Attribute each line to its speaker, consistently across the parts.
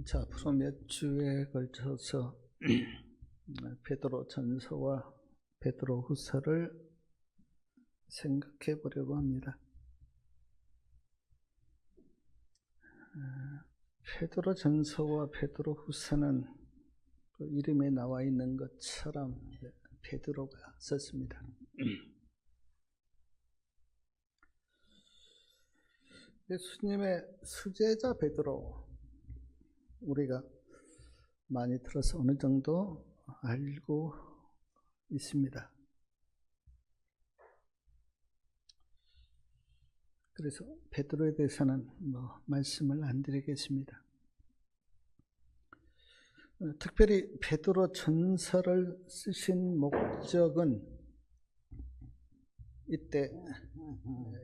Speaker 1: 자, 앞으로 몇 주에 걸쳐서 베드로 전서와 베드로 후서를 생각해 보려고 합니다. 베드로 전서와 베드로 후서는 그 이름에 나와 있는 것처럼 베드로가 썼습니다. 예수님의 수제자 베드로, 우리가 많이 들어서 어느 정도 알고 있습니다. 그래서 베드로에 대해서는 말씀을 안 드리겠습니다. 특별히 베드로 전서를 쓰신 목적은 이때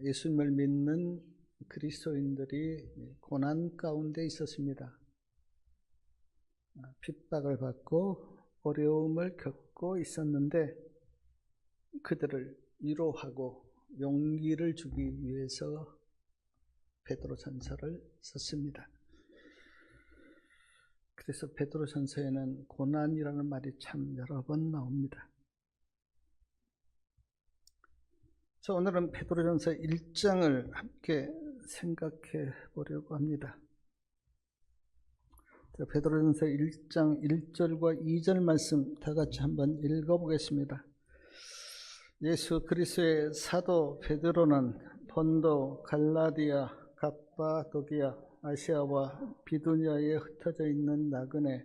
Speaker 1: 예수님을 믿는 그리스도인들이 고난 가운데 있었습니다. 핍박을 받고 어려움을 겪고 있었는데 그들을 위로하고 용기를 주기 위해서 베드로 전서를 썼습니다. 그래서 베드로 전서에는 고난이라는 말이 참 여러 번 나옵니다. 자, 오늘은 베드로 전서 1장을 함께 생각해 보려고 합니다. 베드로전서 1장 1절과 2절 말씀 다 같이 한번 읽어보겠습니다. 예수 그리스도의 사도 베드로는 본도, 갈라디아, 갑바도기아, 아시아와 비두니아에 흩어져 있는 나그네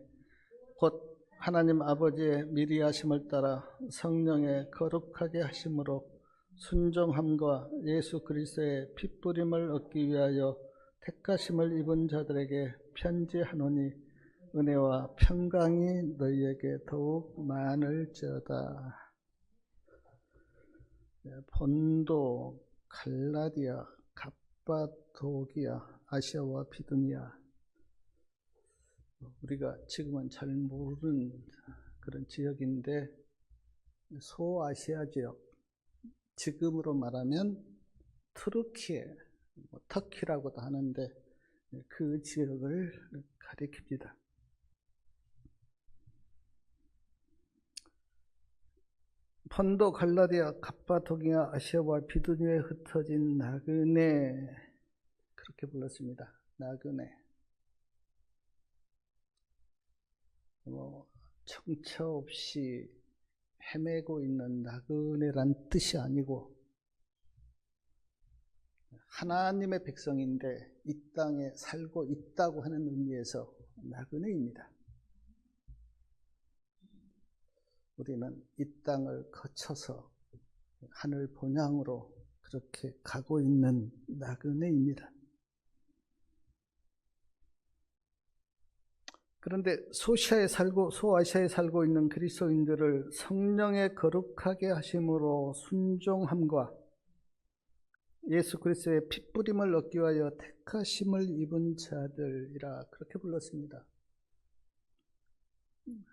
Speaker 1: 곧 하나님 아버지의 미리 하심을 따라 성령의 거룩하게 하심으로 순종함과 예수 그리스도의 핏부림을 얻기 위하여 택하심을 입은 자들에게 편지하노니 은혜와 평강이 너희에게 더욱 많을지어다. 본도, 갈라디아, 갑바도기아, 아시아와 비두니아, 우리가 지금은 잘 모르는 그런 지역인데 소아시아 지역, 지금으로 말하면 투르키에, 터키라고도 하는데 그 지역을 가리킵니다. 본도, 갈라디아, 갑바도기아, 아시아와 비두니아에 흩어진 나그네, 그렇게 불렀습니다. 나그네. 청처 없이 헤매고 있는 나그네란 뜻이 아니고 하나님의 백성인데 이 땅에 살고 있다고 하는 의미에서 나그네입니다. 우리는 이 땅을 거쳐서 하늘 본향으로 그렇게 가고 있는 나그네입니다. 그런데 소아시아에 살고 있는 그리스도인들을 성령의 거룩하게 하심으로 순종함과 예수 그리스도의 핏부림을 얻기 위하여 택하심을 입은 자들이라 그렇게 불렀습니다.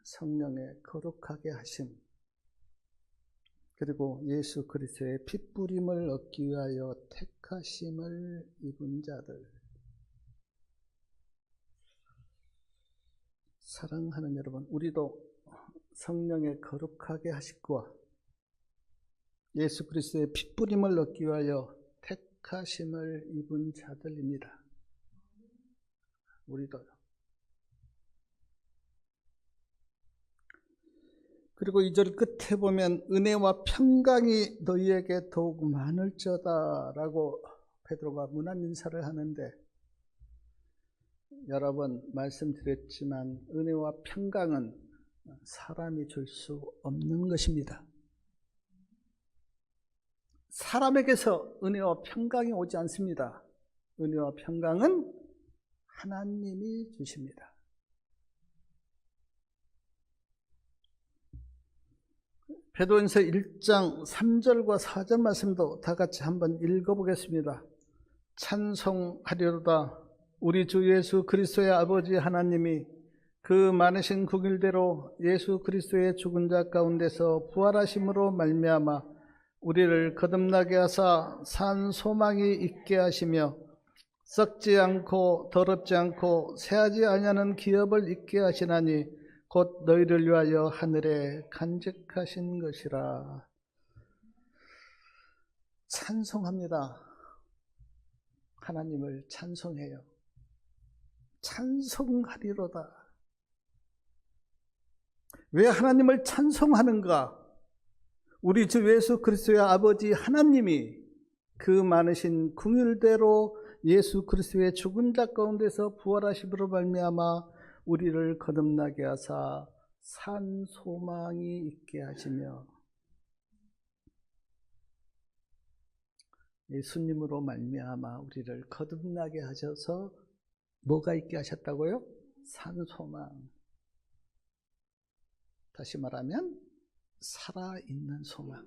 Speaker 1: 성령의 거룩하게 하심, 그리고 예수 그리스도의 핏부림을 얻기 위하여 택하심을 입은 자들. 사랑하는 여러분, 우리도 성령의 거룩하게 하심과 예수 그리스도의 핏부림을 얻기 위하여 택하심을 입은 자들입니다. 우리도요. 그리고 2절 끝에 보면 은혜와 평강이 너희에게 더욱 많을지어다 라고 베드로가 문안 인사를 하는데, 여러 번 말씀드렸지만 은혜와 평강은 사람이 줄 수 없는 것입니다. 사람에게서 은혜와 평강이 오지 않습니다. 은혜와 평강은 하나님이 주십니다. 베드로전서 1장 3절과 4절 말씀도 다 같이 한번 읽어보겠습니다. 찬송하리로다. 우리 주 예수 그리스도의 아버지 하나님이 그 많으신 국일대로 예수 그리스도의 죽은 자 가운데서 부활하심으로 말미암아 우리를 거듭나게 하사 산 소망이 있게 하시며 썩지 않고 더럽지 않고 새하지 아니하는 기업을 있게 하시나니 곧 너희를 위하여 하늘에 간직하신 것이라. 찬송합니다. 하나님을 찬송해요. 찬송하리로다. 왜 하나님을 찬송하는가? 우리 주 예수 그리스도의 아버지 하나님이 그 많으신 긍휼대로 예수 그리스도의 죽은 자 가운데서 부활하심으로 말미암아 우리를 거듭나게 하사 산 소망이 있게 하시며 예수님으로 말미암아 우리를 거듭나게 하셔서 뭐가 있게 하셨다고요? 산 소망. 다시 말하면 살아있는 소망.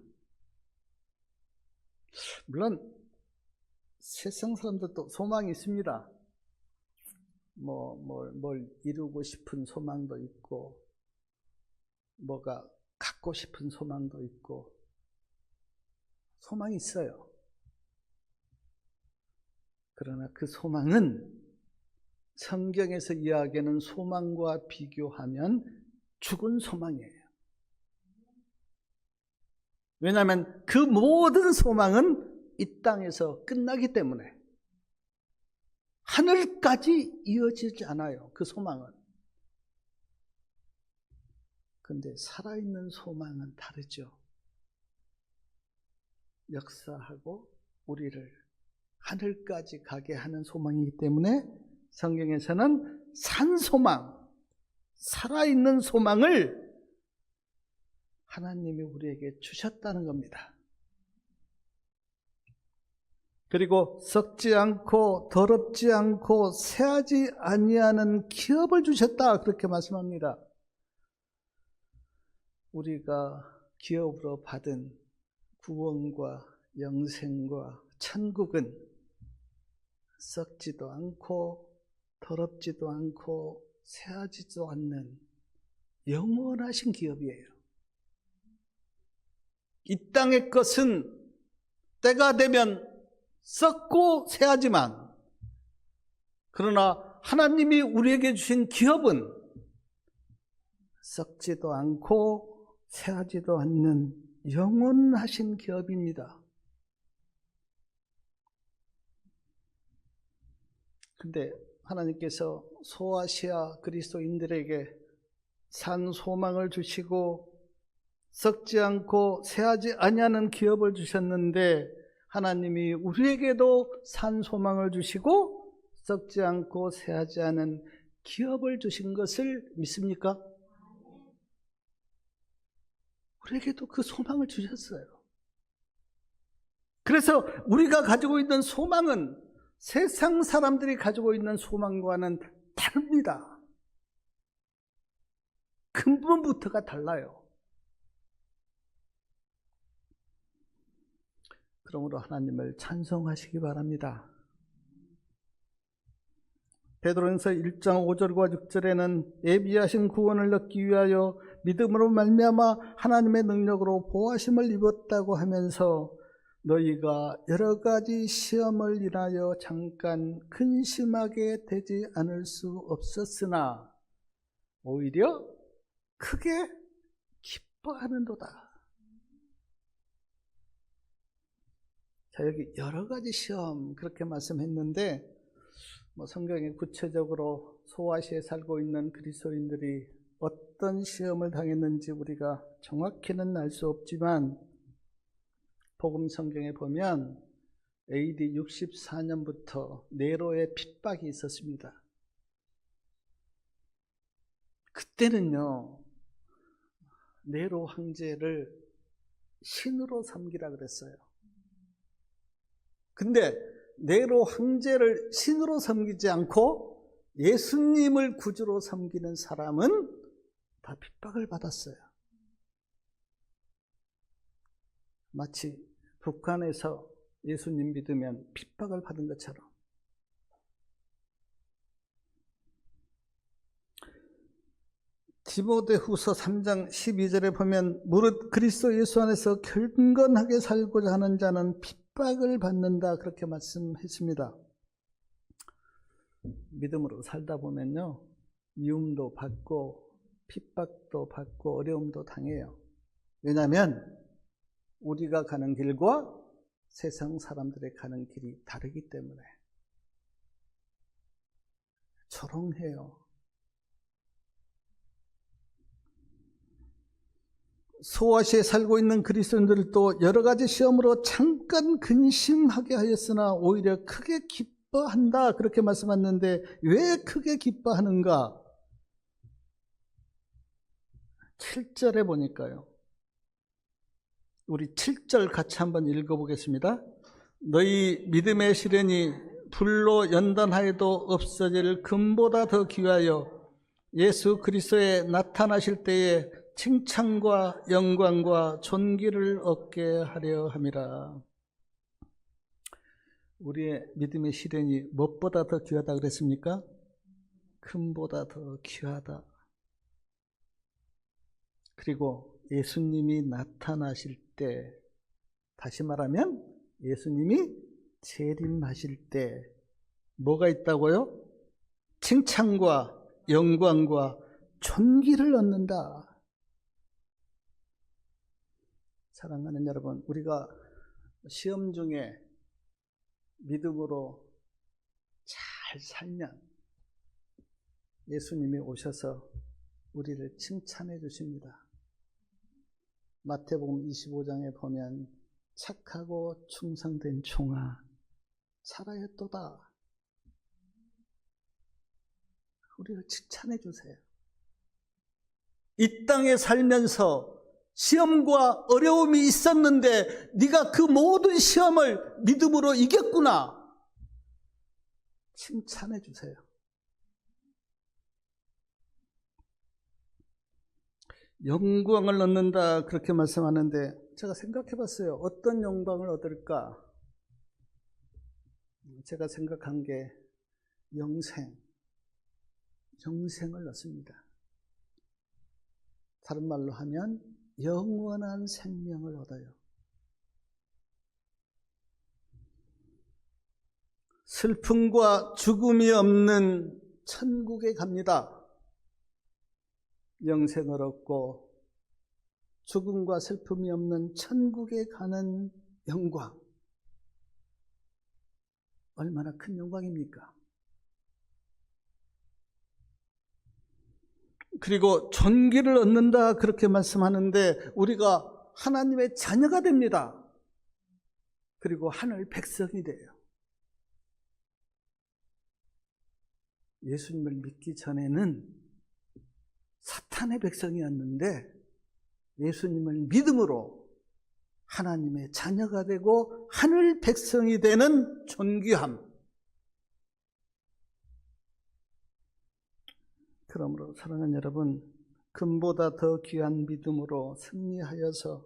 Speaker 1: 물론 세상 사람들도 소망이 있습니다. 뭘 이루고 싶은 소망도 있고, 뭐가 갖고 싶은 소망도 있고, 소망이 있어요. 그러나 그 소망은 성경에서 이야기하는 소망과 비교하면 죽은 소망이에요. 왜냐하면 그 모든 소망은 이 땅에서 끝나기 때문에 하늘까지 이어지지 않아요. 그 소망은. 그런데 살아있는 소망은 다르죠. 역사하고 우리를 하늘까지 가게 하는 소망이기 때문에 성경에서는 산 소망, 살아있는 소망을 하나님이 우리에게 주셨다는 겁니다. 그리고 썩지 않고 더럽지 않고 새하지 아니하는 기업을 주셨다, 그렇게 말씀합니다. 우리가 기업으로 받은 구원과 영생과 천국은 썩지도 않고 더럽지도 않고 새하지도 않는 영원하신 기업이에요. 이 땅의 것은 때가 되면 썩고 새하지만, 그러나 하나님이 우리에게 주신 기업은 썩지도 않고 새하지도 않는 영원하신 기업입니다. 근데 하나님께서 소아시아 그리스도인들에게 산 소망을 주시고 썩지 않고 새하지 아니하는 기업을 주셨는데, 하나님이 우리에게도 산 소망을 주시고 썩지 않고 새하지 않은 기업을 주신 것을 믿습니까? 우리에게도 그 소망을 주셨어요. 그래서 우리가 가지고 있는 소망은 세상 사람들이 가지고 있는 소망과는 다릅니다. 근본부터가 달라요. 그러므로 하나님을 찬송하시기 바랍니다. 베드로전서 1장 5절과 6절에는 예비하신 구원을 얻기 위하여 믿음으로 말미암아 하나님의 능력으로 보호하심을 입었다고 하면서 너희가 여러 가지 시험을 인하여 잠깐 근심하게 되지 않을 수 없었으나 오히려 크게 기뻐하는도다. 자, 여기 여러 가지 시험 그렇게 말씀했는데, 성경에 구체적으로 소아시아에 살고 있는 그리스도인들이 어떤 시험을 당했는지 우리가 정확히는 알 수 없지만, 복음 성경에 보면 AD 64년부터 네로의 핍박이 있었습니다. 그때는요, 네로 황제를 신으로 섬기라 그랬어요. 근데 네로 황제를 신으로 섬기지 않고 예수님을 구주로 섬기는 사람은 다 핍박을 받았어요. 마치 북한에서 예수님 믿으면 핍박을 받은 것처럼. 디모데후서 3장 12절에 보면 무릇 그리스도 예수 안에서 경건하게 살고자 하는 자는 핍박을 받는다, 그렇게 말씀했습니다. 믿음으로 살다 보면요, 미움도 받고 핍박도 받고 어려움도 당해요. 왜냐하면 우리가 가는 길과 세상 사람들의 가는 길이 다르기 때문에. 조롱해요. 소아시에 살고 있는 그리스도인들도 여러 가지 시험으로 잠깐 근심하게 하였으나 오히려 크게 기뻐한다, 그렇게 말씀하셨는데 왜 크게 기뻐하는가? 7절에 보니까요. 우리 7절 같이 한번 읽어보겠습니다. 너희 믿음의 시련이 불로 연단하여도 없어질 금보다 더 귀하여 예수 그리스도에 나타나실 때에 칭찬과 영광과 존귀를 얻게 하려 함이라. 우리의 믿음의 시련이 무엇보다 더 귀하다 그랬습니까? 금보다 더 귀하다. 그리고 예수님이 나타나실 때, 다시 말하면 예수님이 재림하실 때 뭐가 있다고요? 칭찬과 영광과 존귀를 얻는다. 사랑하는 여러분, 우리가 시험 중에 믿음으로 잘 살면 예수님이 오셔서 우리를 칭찬해 주십니다. 마태복음 25장에 보면 착하고 충성된 종아 잘하였도다. 우리를 칭찬해 주세요. 이 땅에 살면서 시험과 어려움이 있었는데 네가 그 모든 시험을 믿음으로 이겼구나. 칭찬해 주세요. 영광을 얻는다, 그렇게 말씀하는데 제가 생각해 봤어요. 어떤 영광을 얻을까? 제가 생각한 게 영생을 얻습니다. 다른 말로 하면 영원한 생명을 얻어요. 슬픔과 죽음이 없는 천국에 갑니다. 영생을 얻고 죽음과 슬픔이 없는 천국에 가는 영광, 얼마나 큰 영광입니까? 그리고 존귀를 얻는다, 그렇게 말씀하는데 우리가 하나님의 자녀가 됩니다. 그리고 하늘 백성이 돼요. 예수님을 믿기 전에는 사탄의 백성이었는데 예수님을 믿음으로 하나님의 자녀가 되고 하늘 백성이 되는 존귀함. 그러므로 사랑하는 여러분, 금보다 더 귀한 믿음으로 승리하여서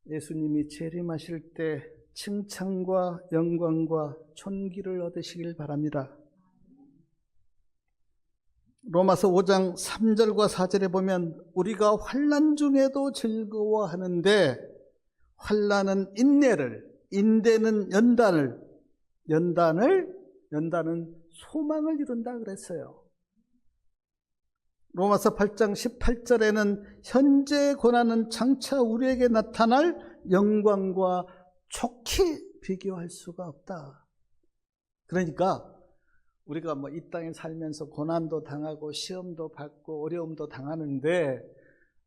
Speaker 1: 예수님이 재림하실 때 칭찬과 영광과 존귀를 얻으시길 바랍니다. 로마서 5장 3절과 4절에 보면 우리가 환난 중에도 즐거워하는데 환난은 인내를, 인내는 연단을, 연단은 소망을 이룬다 그랬어요. 로마서 8장 18절에는 현재 고난은 장차 우리에게 나타날 영광과 좋게 비교할 수가 없다. 그러니까 우리가 이 땅에 살면서 고난도 당하고 시험도 받고 어려움도 당하는데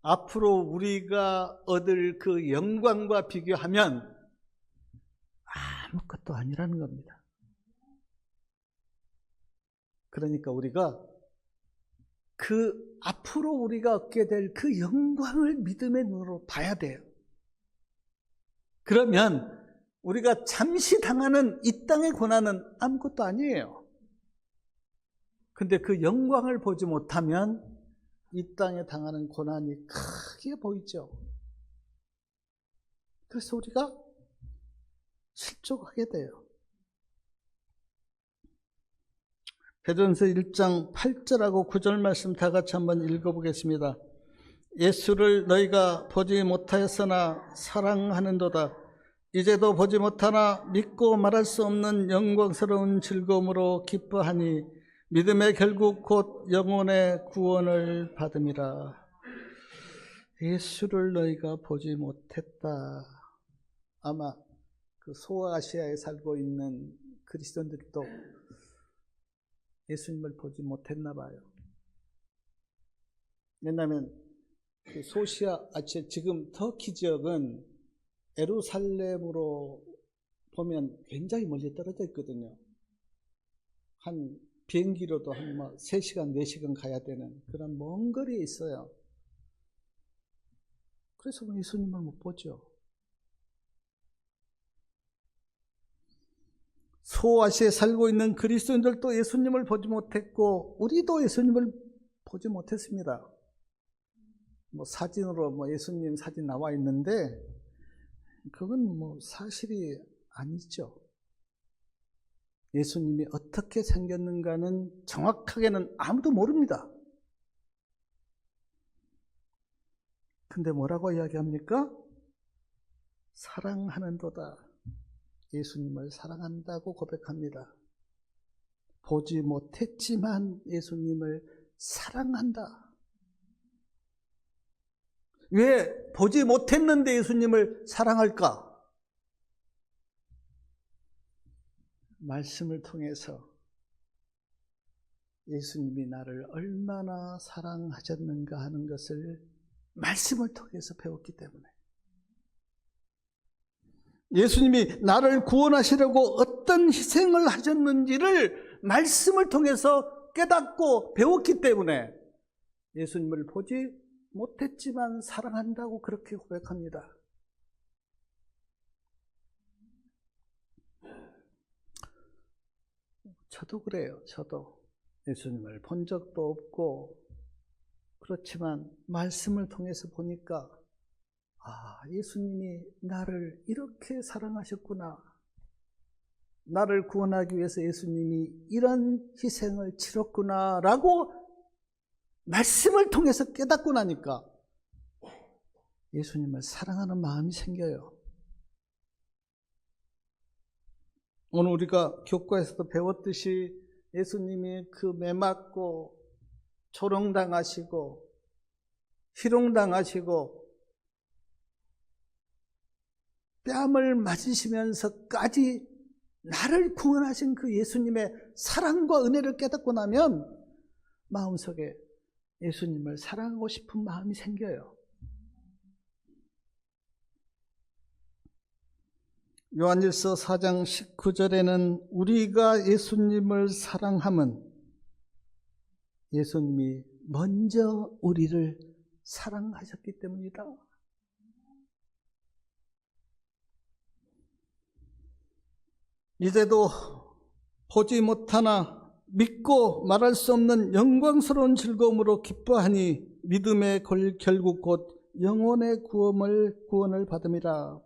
Speaker 1: 앞으로 우리가 얻을 그 영광과 비교하면 아무것도 아니라는 겁니다. 그러니까 우리가 그 앞으로 우리가 얻게 될 그 영광을 믿음의 눈으로 봐야 돼요. 그러면 우리가 잠시 당하는 이 땅의 고난은 아무것도 아니에요. 근데 그 영광을 보지 못하면 이 땅에 당하는 고난이 크게 보이죠. 그래서 우리가 실족하게 돼요. 베드로전서 1장 8절하고 9절 말씀 다 같이 한번 읽어보겠습니다. 예수를 너희가 보지 못하였으나 사랑하는도다. 이제도 보지 못하나 믿고 말할 수 없는 영광스러운 즐거움으로 기뻐하니 믿음의 결국 곧 영혼의 구원을 받음이라. 예수를 너희가 보지 못했다. 아마 그 소아시아에 살고 있는 그리스도인들도 예수님을 보지 못했나 봐요. 왜냐하면 그 지금 터키 지역은 예루살렘으로 보면 굉장히 멀리 떨어져 있거든요. 한 비행기로도 한 3시간, 4시간 가야 되는 그런 먼 거리에 있어요. 그래서 예수님을 못 보죠. 소아시아에 살고 있는 그리스도인들도 예수님을 보지 못했고 우리도 예수님을 보지 못했습니다. 사진으로 예수님 사진 나와 있는데 그건 사실이 아니죠. 예수님이 어떻게 생겼는가는 정확하게는 아무도 모릅니다. 근데 뭐라고 이야기합니까? 사랑하는도다. 예수님을 사랑한다고 고백합니다. 보지 못했지만 예수님을 사랑한다. 왜 보지 못했는데 예수님을 사랑할까? 말씀을 통해서 예수님이 나를 얼마나 사랑하셨는가 하는 것을 말씀을 통해서 배웠기 때문에, 예수님이 나를 구원하시려고 어떤 희생을 하셨는지를 말씀을 통해서 깨닫고 배웠기 때문에 예수님을 보지 못했지만 사랑한다고 그렇게 고백합니다. 저도 그래요. 저도 예수님을 본 적도 없고 그렇지만 말씀을 통해서 보니까 예수님이 나를 이렇게 사랑하셨구나. 나를 구원하기 위해서 예수님이 이런 희생을 치렀구나 라고 말씀을 통해서 깨닫고 나니까 예수님을 사랑하는 마음이 생겨요. 오늘 우리가 교과에서도 배웠듯이 예수님이 그 매맞고 조롱당하시고 희롱당하시고 뺨을 맞으시면서까지 나를 구원하신 그 예수님의 사랑과 은혜를 깨닫고 나면 마음속에 예수님을 사랑하고 싶은 마음이 생겨요. 요한일서 4장 19절에는 우리가 예수님을 사랑함은 예수님이 먼저 우리를 사랑하셨기 때문이다. 이제도 보지 못하나 믿고 말할 수 없는 영광스러운 즐거움으로 기뻐하니 믿음의 결국 곧 영혼의 구원을 받음이라.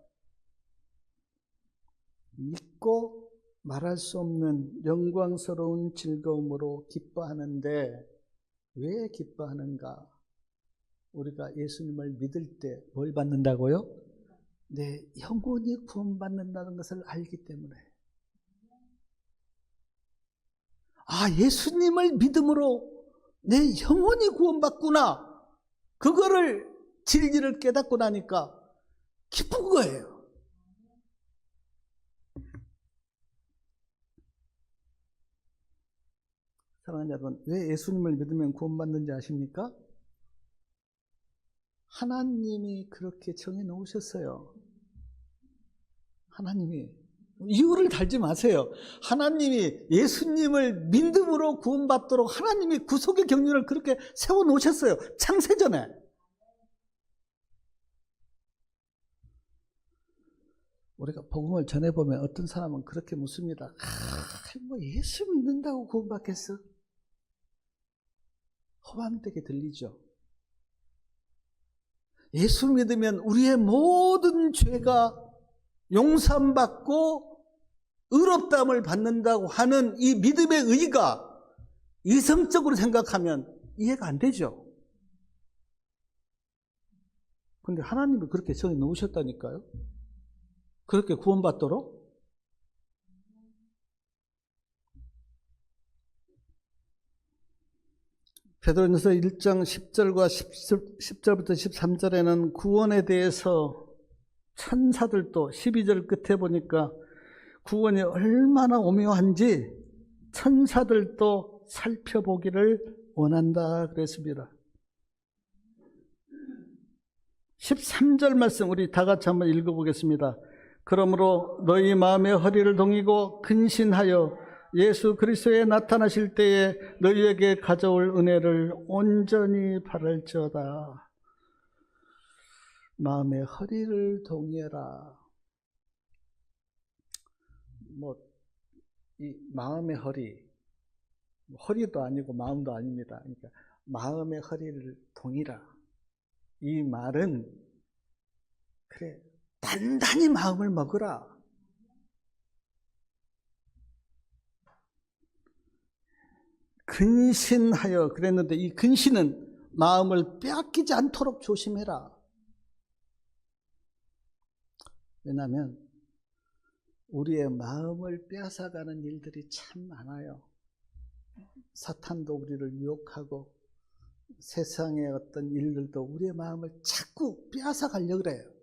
Speaker 1: 믿고 말할 수 없는 영광스러운 즐거움으로 기뻐하는데 왜 기뻐하는가? 우리가 예수님을 믿을 때 뭘 받는다고요? 내 영혼이 구원받는다는 것을 알기 때문에. 예수님을 믿음으로 내 영혼이 구원받구나. 그거를 진리를 깨닫고 나니까 기쁜 거예요. 사랑하는 여러분, 왜 예수님을 믿으면 구원받는지 아십니까? 하나님이 그렇게 정해 놓으셨어요. 하나님이. 이유를 달지 마세요. 하나님이 예수님을 믿음으로 구원받도록 하나님이 구속의 경륜을 그렇게 세워 놓으셨어요. 창세전에. 우리가 복음을 전해보면 어떤 사람은 그렇게 묻습니다. 예수 믿는다고 구원받겠어? 허황되게 들리죠. 예수 믿으면 우리의 모든 죄가 용서받고 의롭다함을 받는다고 하는 이 믿음의 의의가 이성적으로 생각하면 이해가 안 되죠. 그런데 하나님이 그렇게 정해 놓으셨다니까요. 그렇게 구원받도록? 베드로전서 1장 10절과 10절부터 13절에는 구원에 대해서 천사들도 12절 끝에 보니까 구원이 얼마나 오묘한지 천사들도 살펴보기를 원한다 그랬습니다. 13절 말씀 우리 다 같이 한번 읽어보겠습니다. 그러므로 너희 마음의 허리를 동이고 근신하여 예수 그리스도에 나타나실 때에 너희에게 가져올 은혜를 온전히 바랄지어다. 마음의 허리를 동여라. 이 마음의 허리도 아니고 마음도 아닙니다. 그러니까 마음의 허리를 동이라. 이 말은 그래 단단히 마음을 먹으라. 근신하여 그랬는데 이 근신은 마음을 빼앗기지 않도록 조심해라. 왜냐하면 우리의 마음을 빼앗아가는 일들이 참 많아요. 사탄도 우리를 유혹하고 세상의 어떤 일들도 우리의 마음을 자꾸 빼앗아가려고 그래요.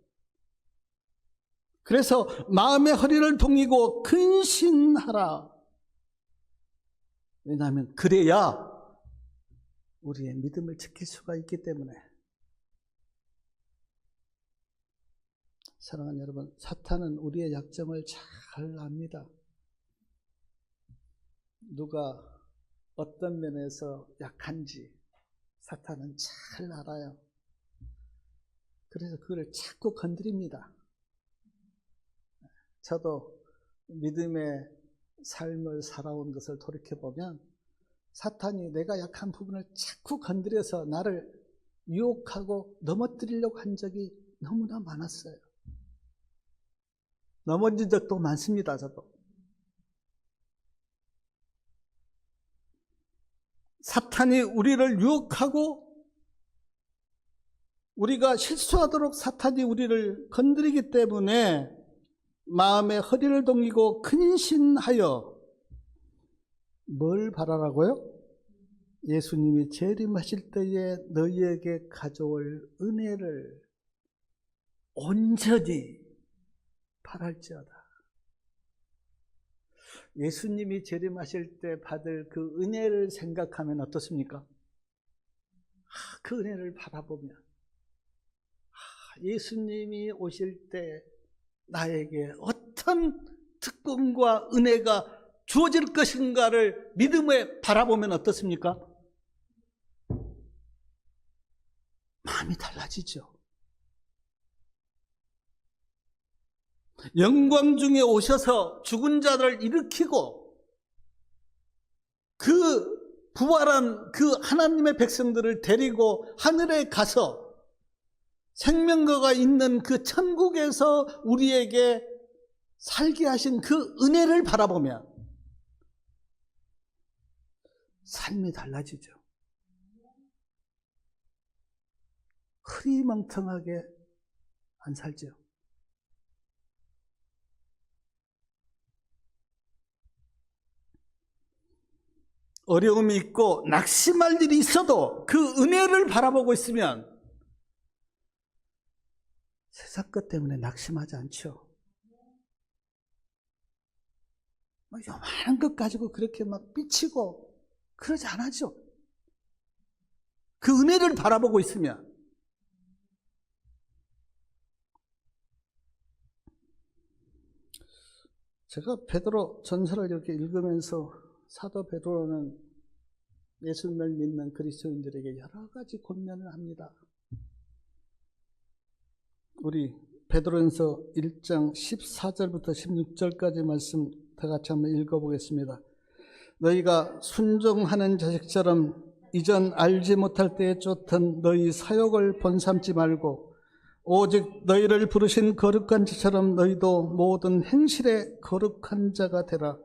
Speaker 1: 그래서 마음의 허리를 동이고 근신하라. 왜냐하면 그래야 우리의 믿음을 지킬 수가 있기 때문에. 사랑하는 여러분, 사탄은 우리의 약점을 잘 압니다. 누가 어떤 면에서 약한지 사탄은 잘 알아요. 그래서 그걸 자꾸 건드립니다. 저도 믿음의 삶을 살아온 것을 돌이켜보면 사탄이 내가 약한 부분을 자꾸 건드려서 나를 유혹하고 넘어뜨리려고 한 적이 너무나 많았어요. 넘어진 적도 많습니다. 저도. 사탄이 우리를 유혹하고 우리가 실수하도록 사탄이 우리를 건드리기 때문에 마음의 허리를 동이고 근신하여 뭘 바라라고요? 예수님이 재림하실 때에 너희에게 가져올 은혜를 온전히 바랄지어다. 예수님이 재림하실 때 받을 그 은혜를 생각하면 어떻습니까? 그 은혜를 바라보면 예수님이 오실 때 나에게 어떤 특권과 은혜가 주어질 것인가를 믿음에 바라보면 어떻습니까? 마음이 달라지죠. 영광 중에 오셔서 죽은 자들을 일으키고 그 부활한 그 하나님의 백성들을 데리고 하늘에 가서 생명거가 있는 그 천국에서 우리에게 살게 하신 그 은혜를 바라보면 삶이 달라지죠. 흐리멍텅하게 안 살죠. 어려움이 있고 낙심할 일이 있어도 그 은혜를 바라보고 있으면 세상 것 때문에 낙심하지 않죠. 요만한 것 가지고 그렇게 막 삐치고 그러지 않아죠. 그 은혜를 바라보고 있으면. 제가 베드로 전서를 이렇게 읽으면서 사도 베드로는 예수님을 믿는 그리스도인들에게 여러 가지 권면을 합니다. 우리 베드로전서 1장 14절부터 16절까지 말씀 다 같이 한번 읽어보겠습니다. 너희가 순종하는 자식처럼 이전 알지 못할 때에 쫓던 너희 사욕을 본삼지 말고 오직 너희를 부르신 거룩한 자처럼 너희도 모든 행실에 거룩한 자가 되라.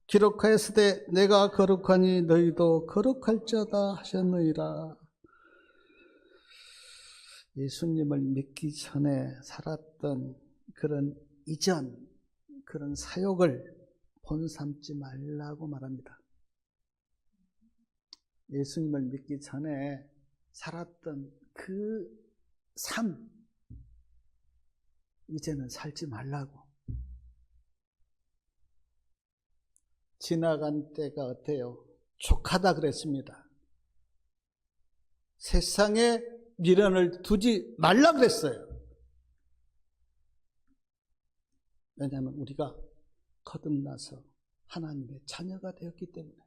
Speaker 1: 기록하였으되 내가 거룩하니 너희도 거룩할지어다 하셨느니라. 예수님을 믿기 전에 살았던 그런 이전 그런 사욕을 본삼지 말라고 말합니다. 예수님을 믿기 전에 살았던 그 삶, 이제는 살지 말라고. 지나간 때가 어때요? 족하다 그랬습니다. 세상에 미련을 두지 말라 그랬어요. 왜냐하면 우리가 거듭나서 하나님의 자녀가 되었기 때문에.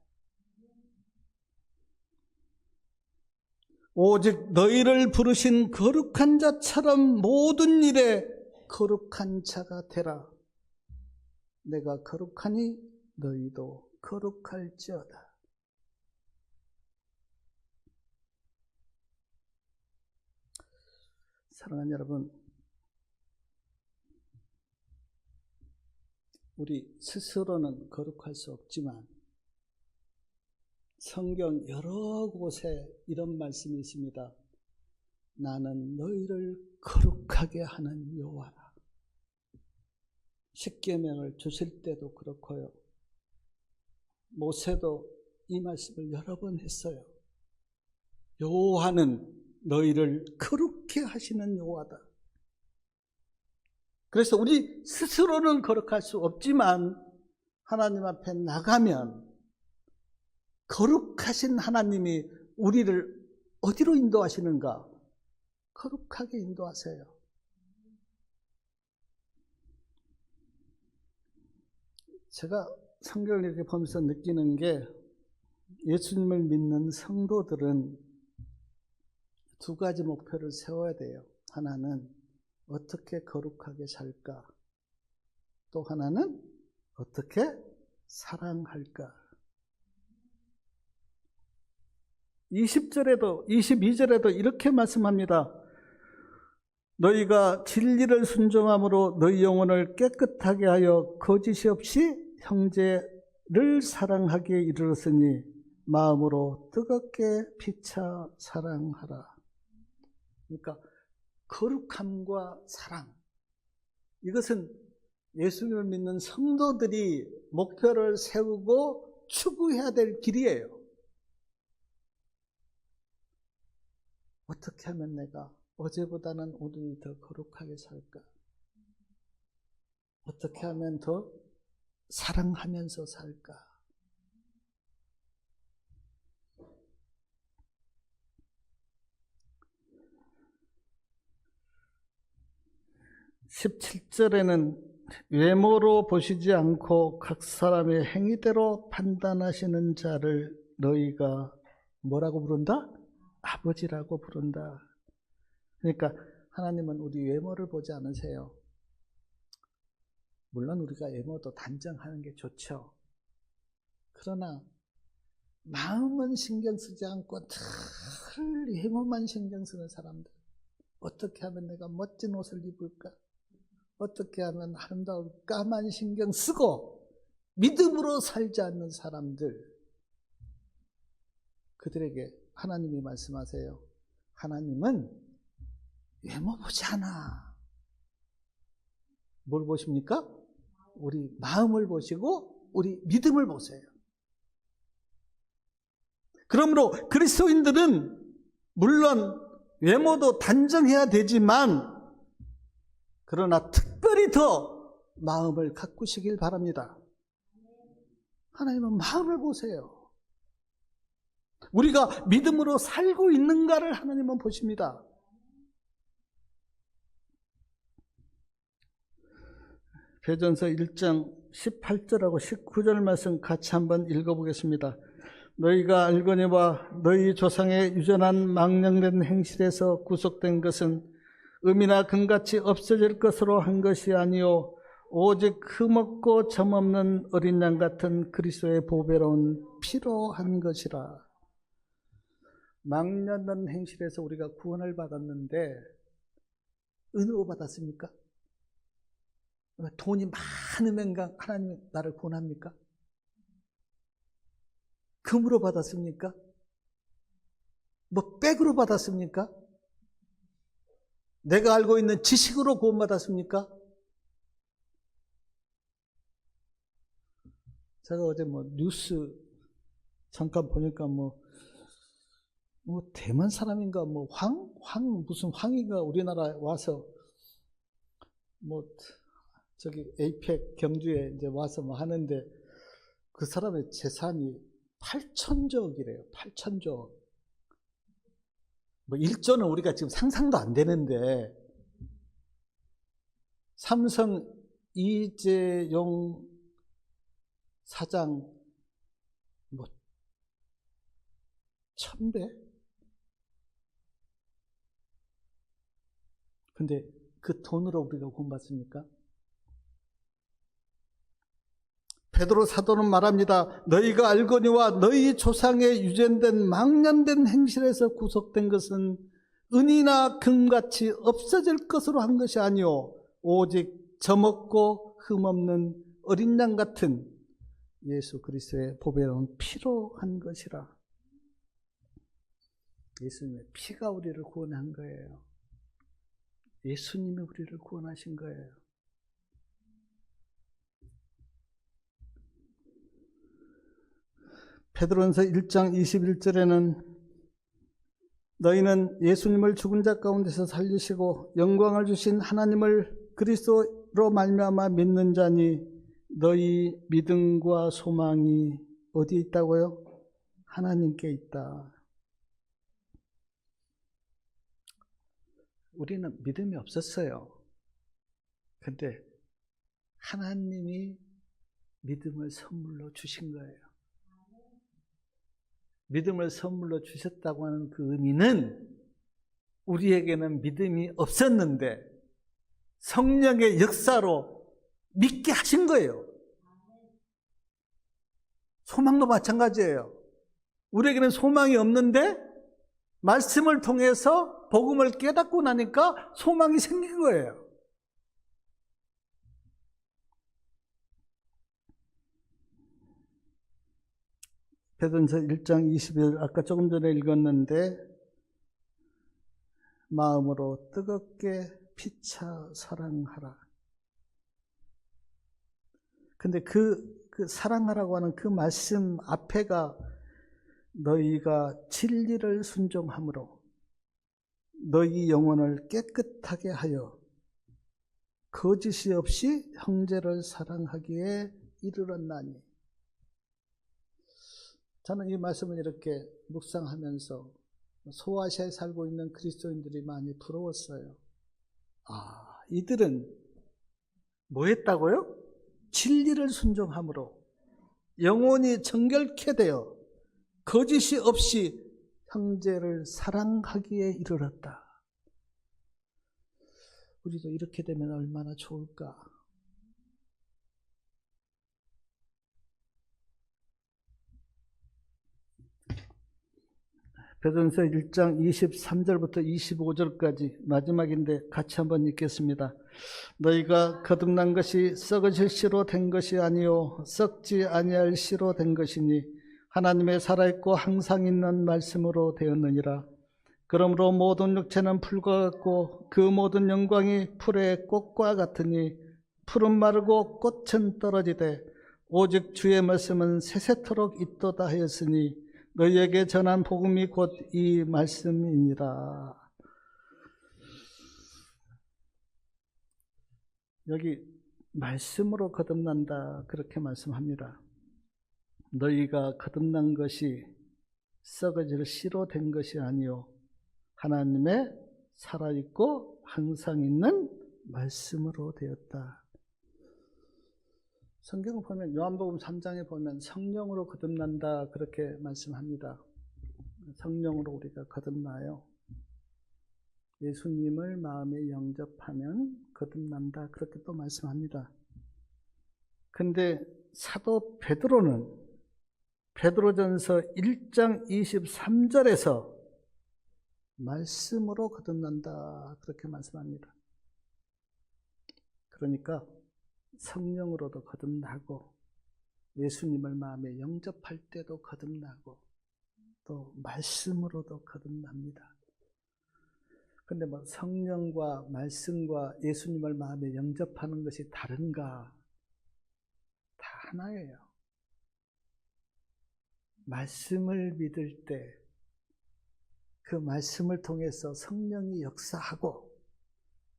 Speaker 1: 오직 너희를 부르신 거룩한 자처럼 모든 일에 거룩한 자가 되라. 내가 거룩하니 너희도 거룩할지어다. 사랑하는 여러분, 우리 스스로는 거룩할 수 없지만 성경 여러 곳에 이런 말씀이 있습니다. 나는 너희를 거룩하게 하는 여호와라. 십계명을 주실 때도 그렇고요. 모세도 이 말씀을 여러 번 했어요. 여호와는 너희를 거룩해 하시는 여호와다. 그래서 우리 스스로는 거룩할 수 없지만 하나님 앞에 나가면 거룩하신 하나님이 우리를 어디로 인도하시는가? 거룩하게 인도하세요. 제가 성경을 이렇게 보면서 느끼는 게 예수님을 믿는 성도들은 두 가지 목표를 세워야 돼요. 하나는 어떻게 거룩하게 살까? 또 하나는 어떻게 사랑할까? 20절에도 22절에도 이렇게 말씀합니다. 너희가 진리를 순종함으로 너희 영혼을 깨끗하게 하여 거짓이 없이 형제를 사랑하기에 이르렀으니 마음으로 뜨겁게 피차 사랑하라. 그러니까 거룩함과 사랑, 이것은 예수님을 믿는 성도들이 목표를 세우고 추구해야 될 길이에요. 어떻게 하면 내가 어제보다는 오늘이 더 거룩하게 살까? 어떻게 하면 더 사랑하면서 살까? (17절에는) 외모로 보시지 않고 각 사람의 행위대로 판단하시는 자를 너희가 뭐라고 부른다? 아버지라고 부른다. 그러니까 하나님은 우리 외모를 보지 않으세요. 물론 우리가 외모도 단정하는 게 좋죠. 그러나 마음은 신경 쓰지 않고 늘 외모만 신경 쓰는 사람들, 어떻게 하면 내가 멋진 옷을 입을까? 어떻게 하면 아름다울까만 신경 쓰고 믿음으로 살지 않는 사람들, 그들에게 하나님이 말씀하세요. 하나님은 외모 보지 않아. 뭘 보십니까? 우리 마음을 보시고 우리 믿음을 보세요. 그러므로 그리스도인들은 물론 외모도 단정해야 되지만 그러나 특별히 더 마음을 가꾸시길 바랍니다. 하나님은 마음을 보세요. 우리가 믿음으로 살고 있는가를 하나님은 보십니다. 베드로전서 1장 18절하고 19절 말씀 같이 한번 읽어보겠습니다. 너희가 알거니와 너희 조상의 유전한 망령된 행실에서 구속된 것은 음이나 금같이 없어질 것으로 한 것이 아니요 오직 흠없고 점없는 어린 양 같은 그리스도의 보배로운 피로 한 것이라. 망령된 행실에서 우리가 구원을 받았는데 은으로 받았습니까? 돈이 많으면 하나님이 나를 구원합니까? 금으로 받았습니까? 뭐 백으로 받았습니까? 내가 알고 있는 지식으로 구원받았습니까? 제가 어제 뉴스 잠깐 보니까 대만 사람인가 무슨 황이가 우리나라에 와서 저기 에이펙 경주에 이제 와서 하는데 그 사람의 재산이 8천조억이래요. 8천조억. 1조는 우리가 지금 상상도 안 되는데, 삼성 이재용 사장 1000배? 근데 그 돈으로 우리가 구원받습니까? 베드로 사도는 말합니다. 너희가 알거니와 너희 조상의 유전된 망년된 행실에서 구속된 것은 은이나 금같이 없어질 것으로 한 것이 아니오 오직 젖먹고 흠없는 어린 양 같은 예수 그리스도의 보배로운 피로 한 것이라. 예수님의 피가 우리를 구원한 거예요. 예수님이 우리를 구원하신 거예요. 베드로전서 1장 21절에는 너희는 예수님을 죽은 자 가운데서 살리시고 영광을 주신 하나님을 그리스도로 말미암아 믿는 자니 너희 믿음과 소망이 어디에 있다고요? 하나님께 있다. 우리는 믿음이 없었어요. 근데 하나님이 믿음을 선물로 주신 거예요. 믿음을 선물로 주셨다고 하는 그 의미는 우리에게는 믿음이 없었는데 성령의 역사로 믿게 하신 거예요. 소망도 마찬가지예요. 우리에게는 소망이 없는데 말씀을 통해서 복음을 깨닫고 나니까 소망이 생긴 거예요. 베드로전서 1장 21절 아까 조금 전에 읽었는데 마음으로 뜨겁게 피차 사랑하라. 근데 그 사랑하라고 하는 그 말씀 앞에가 너희가 진리를 순종함으로 너희 영혼을 깨끗하게 하여 거짓이 없이 형제를 사랑하기에 이르렀나니. 저는 이 말씀을 이렇게 묵상하면서 소아시아에 살고 있는 그리스도인들이 많이 부러웠어요. 이들은 뭐 했다고요? 진리를 순종함으로 영혼이 정결케 되어 거짓이 없이 형제를 사랑하기에 이르렀다. 우리도 이렇게 되면 얼마나 좋을까? 베드로전서 1장 23절부터 25절까지 마지막인데 같이 한번 읽겠습니다. 너희가 거듭난 것이 썩으실 씨로 된 것이 아니요 썩지 아니할 씨로 된 것이니 하나님의 살아있고 항상 있는 말씀으로 되었느니라. 그러므로 모든 육체는 풀과 같고 그 모든 영광이 풀의 꽃과 같으니 풀은 마르고 꽃은 떨어지되 오직 주의 말씀은 세세토록 있도다 하였으니 너희에게 전한 복음이 곧 이 말씀이니라. 여기 말씀으로 거듭난다 그렇게 말씀합니다. 너희가 거듭난 것이 썩어질 씨로 된 것이 아니요 하나님의 살아있고 항상 있는 말씀으로 되었다. 성경을 보면 요한복음 3장에 보면 성령으로 거듭난다 그렇게 말씀합니다. 성령으로 우리가 거듭나요. 예수님을 마음에 영접하면 거듭난다 그렇게 또 말씀합니다. 근데 사도 베드로는 베드로전서 1장 23절에서 말씀으로 거듭난다 그렇게 말씀합니다. 그러니까 성령으로도 거듭나고 예수님을 마음에 영접할 때도 거듭나고 또 말씀으로도 거듭납니다. 근데 성령과 말씀과 예수님을 마음에 영접하는 것이 다른가? 다 하나예요. 말씀을 믿을 때 그 말씀을 통해서 성령이 역사하고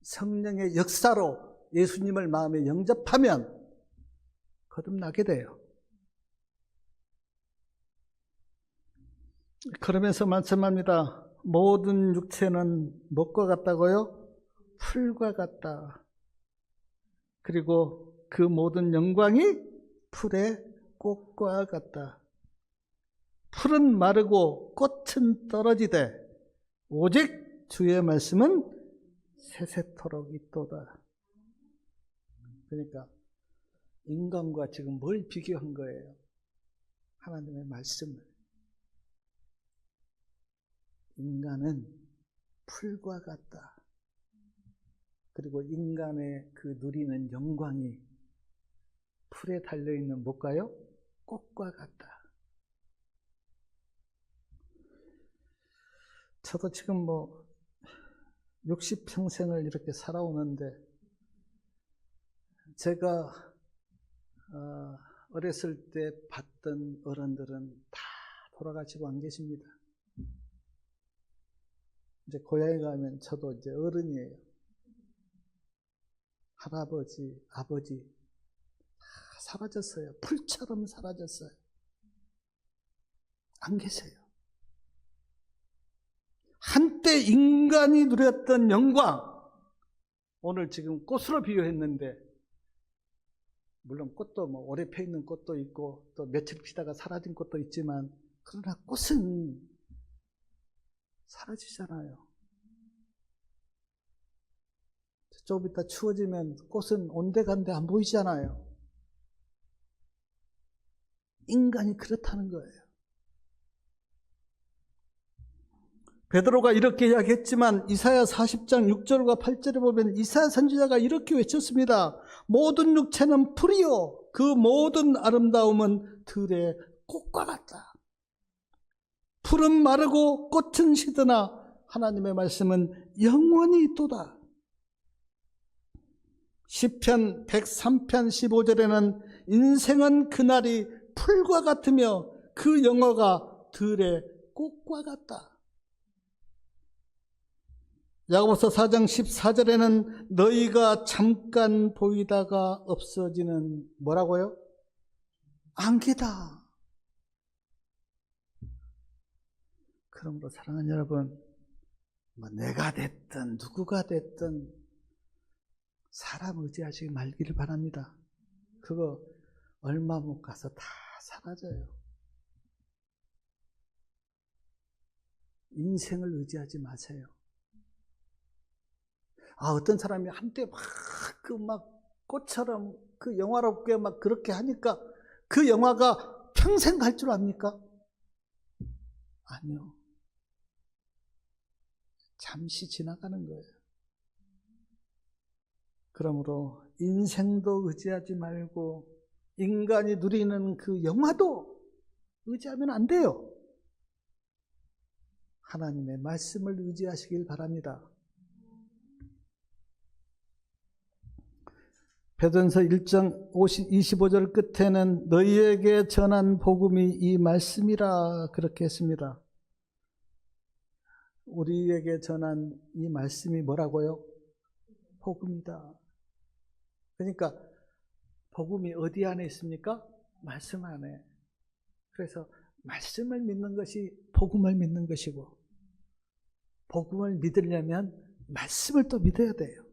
Speaker 1: 성령의 역사로 예수님을 마음에 영접하면 거듭나게 돼요. 그러면서 말씀합니다. 모든 육체는 무엇과 같다고요? 풀과 같다. 그리고 그 모든 영광이 풀의 꽃과 같다. 풀은 마르고 꽃은 떨어지되 오직 주의 말씀은 세세토록 있도다. 그러니까 인간과 지금 뭘 비교한 거예요? 하나님의 말씀을. 인간은 풀과 같다. 그리고 인간의 그 누리는 영광이 풀에 달려있는 뭘까요? 꽃과 같다. 저도 지금 60평생을 이렇게 살아오는데 제가 어렸을 때 봤던 어른들은 다 돌아가시고 안 계십니다. 이제 고향에 가면 저도 이제 어른이에요. 할아버지, 아버지 다 사라졌어요. 풀처럼 사라졌어요. 안 계세요. 한때 인간이 누렸던 영광, 오늘 지금 꽃으로 비유했는데 물론 꽃도 오래 펴 있는 꽃도 있고 또 며칠 피다가 사라진 꽃도 있지만 그러나 꽃은 사라지잖아요. 조금 이따 추워지면 꽃은 온데간데 안 보이잖아요. 인간이 그렇다는 거예요. 베드로가 이렇게 이야기했지만 이사야 40장 6절과 8절에 보면 이사야 선지자가 이렇게 외쳤습니다. 모든 육체는 풀이요 그 모든 아름다움은 들의 꽃과 같다. 풀은 마르고 꽃은 시드나 하나님의 말씀은 영원히 있도다. 시편 103편 15절에는 인생은 그날이 풀과 같으며 그 영화가 들의 꽃과 같다. 야고보서 4장 14절에는 너희가 잠깐 보이다가 없어지는 뭐라고요? 안개다. 그러므로 사랑하는 여러분, 내가 됐든 누구가 됐든 사람 의지하시기 말기를 바랍니다. 그거 얼마 못 가서 다 사라져요. 인생을 의지하지 마세요. 어떤 사람이 한때 꽃처럼 영화롭게 그렇게 하니까 그 영화가 평생 갈 줄 압니까? 아니요. 잠시 지나가는 거예요. 그러므로 인생도 의지하지 말고 인간이 누리는 그 영화도 의지하면 안 돼요. 하나님의 말씀을 의지하시길 바랍니다. 베드로전서 1장 25절 끝에는 너희에게 전한 복음이 이 말씀이라 그렇게 했습니다. 우리에게 전한 이 말씀이 뭐라고요? 복음이다. 그러니까 복음이 어디 안에 있습니까? 말씀 안에. 그래서 말씀을 믿는 것이 복음을 믿는 것이고 복음을 믿으려면 말씀을 또 믿어야 돼요.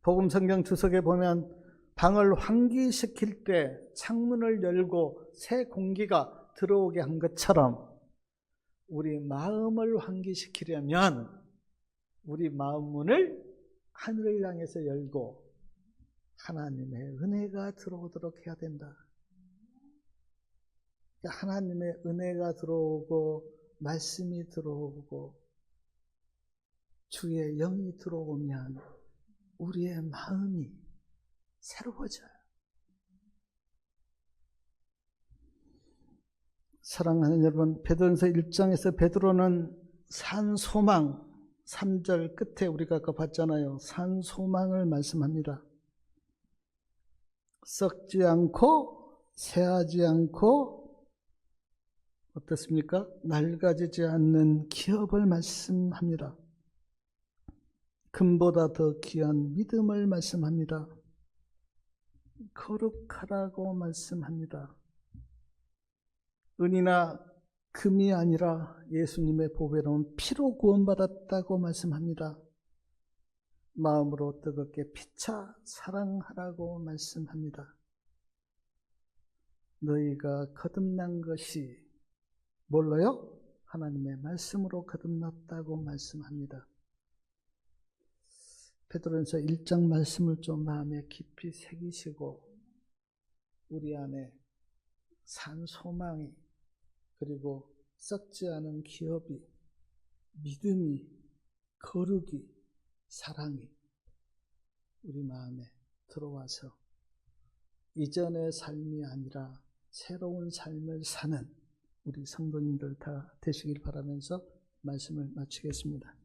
Speaker 1: 복음 성경 주석에 보면 방을 환기시킬 때 창문을 열고 새 공기가 들어오게 한 것처럼 우리 마음을 환기시키려면 우리 마음 문을 하늘을 향해서 열고 하나님의 은혜가 들어오도록 해야 된다. 하나님의 은혜가 들어오고 말씀이 들어오고 주의 영이 들어오면 우리의 마음이 새로워져요. 사랑하는 여러분, 베드로전서 1장에서 베드로는 산 소망 3절 끝에 우리가 아까 봤잖아요. 산 소망을 말씀합니다. 썩지 않고 새하지 않고 어떻습니까? 낡아지지 않는 기업을 말씀합니다. 금보다 더 귀한 믿음을 말씀합니다. 거룩하라고 말씀합니다. 은이나 금이 아니라 예수님의 보배로운 피로 구원받았다고 말씀합니다. 마음으로 뜨겁게 피차 사랑하라고 말씀합니다. 너희가 거듭난 것이 뭘로요? 하나님의 말씀으로 거듭났다고 말씀합니다. 베드로전서 1장 말씀을 좀 마음에 깊이 새기시고 우리 안에 산 소망이, 그리고 썩지 않은 기업이, 믿음이, 거룩이, 사랑이 우리 마음에 들어와서 이전의 삶이 아니라 새로운 삶을 사는 우리 성도님들 다 되시길 바라면서 말씀을 마치겠습니다.